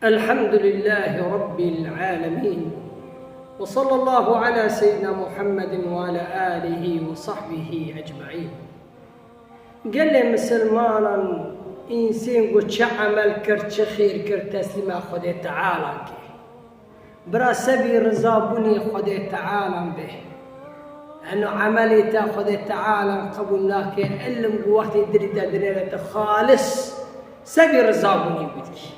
الحمد لله رب العالمين، وصلى الله على سيدنا محمد وعلى آله وصحبه أجمعين. قال لي مسلمانا إنسان قد عمل كرت خير كرت تسليم خدي تعالى برا سبي رزابني خدي تعالى به أنه عملي تاخذ تعالى قبلناك علم قوتي دريدة خالص سبي رزابني بدك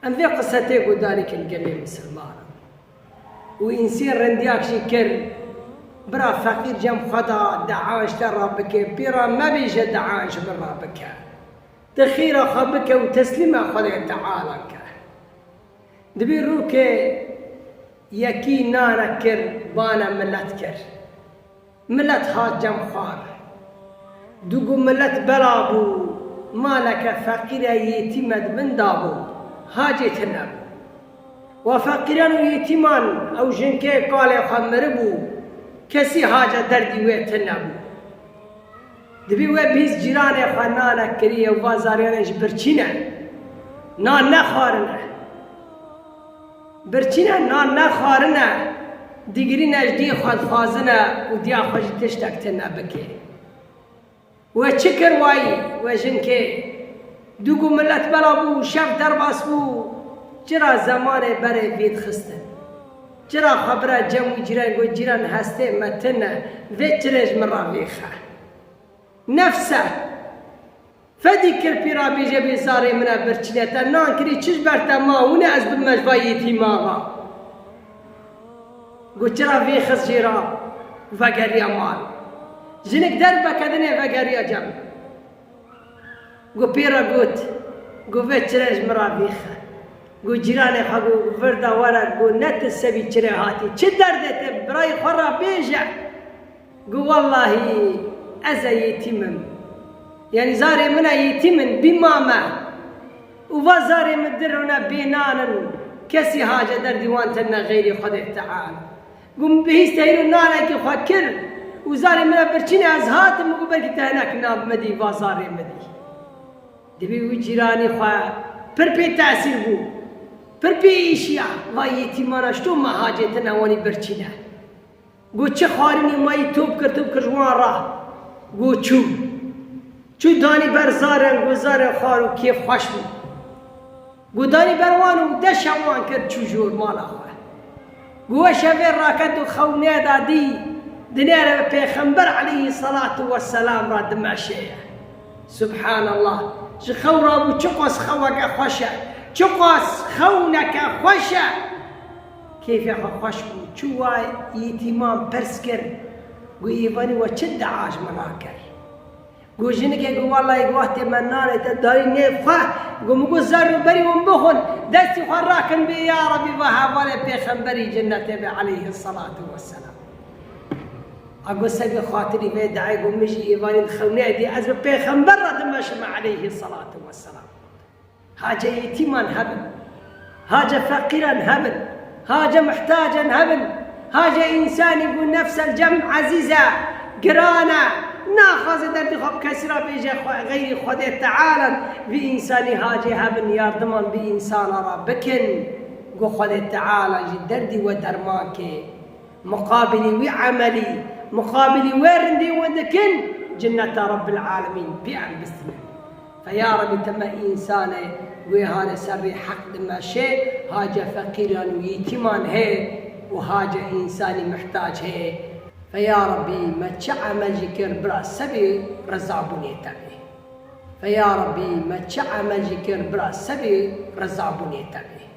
أن ذي قصتي ذلك القليل مسلمان وإنسان رندياك شكر برا فقير جم خدا دعاش ترى بك بيرا ما بيجي دعاش برا بك تخير خبك وتسليم خدا تعالى دبيروك يكي نانكر بانا ملتكر ملت هات جم خار دوغو ملت بلابو مالك فقير يتيمد من دابو هاجي تنب وفقيران يتيمان او جنكي قال خمربو كسي حاجة دردي ويتنبو دبي وبيز جيران خنانا كريه وبازاريانش برچينا نان نخارنا برچينا نان نخارنا ديگريناش دي خد فازنا ودي خوش تشتكتنا بكي وشكر واي وجنكي دوغو ملت بلابو شف درباس بو جرا زمان بري بيت خستن جرا خبره جمع جيران قو جيران هسته متنا ذكرج مرة بيخا نفسه فديكر بيرا بيجي بيزاري منا برچنتا نان كري چش برتا ما هنا از بمجوايتي ماغا قو جرا بيخس جيرا وقريا مال جنك دربا كدني وقريا جمع قو بيرا قوت قو ذكرج مرة بيخا قو جيراني خاقو فردا ورد قو نت السبي تشري هاتي چه دردت براي خرا بيجع قو والله أزا يتيمم يعني زاري منا يتيمن بماما وفازاري مدرنا بينانا كسي حاجة دردي وانتنا غيري خدي تعال قم بهيستهيرو نانا كي خاكر وزاري منا برچيني ازهاتم وقو بركي تهناك ناب مدي فازاري مدي دبي وجيراني خواه پر پی تأثیر بو پر پی ایشیا و یتیمانا شتو ما حاجتنا وانی برچینه گو چه خارینی مایی توب کر جوان راه گو چو دانی بر زارن گو زارن خارو کیف خوش بو گو دانی بروانو دشوان کرد چو جور مالا خواه گو شویر راکت و خونه دادی دنیر پیغمبر علیه الصلاة والسلام را دمشه سبحان الله خورا بو چقاس خوك خوشة چقاس خونك خوشة كيف يا خوش بو چوا يتيمان برسكر قو ايواني وچد عاش مراكر قو جنك يقول والله يقوات منانة تداري نيفخه قو مقو زر بري ومبخن دستي خراكن بي يا ربي وهاولي بيخنبري جنة عليه الصلاة والسلام أقول سبي خاطري في دعي قوم مشي إيواني الخونة دي أزم بيخنبر دمشم عليه الصلاة والسلام حاجة يتيمان هبل حاجة فقيرا هبل حاجة محتاجا هبل حاجة إنسان يقول نفس الجمع عزيزة قرانا ناخذ دردي خب كسرة بيجي غير خدي تعالى بإنساني حاجة هبل يردمان بإنسان ربكن قو خدي تعالى جدردي ودرماكي مقابلي وعملي مقابلي ويرندي ودكن جنة رب العالمين بيعم بسمه فيا رب تما إنسانه وهذا سري حق دما شيء حاجة فقيرا ويتيمان هي وحاجة إنساني محتاج هي فيا ربي ما تشعم جكر برا سبي رزعبني تبي فيا ربي ما تشعم جكر برا سبي رزعبني تبي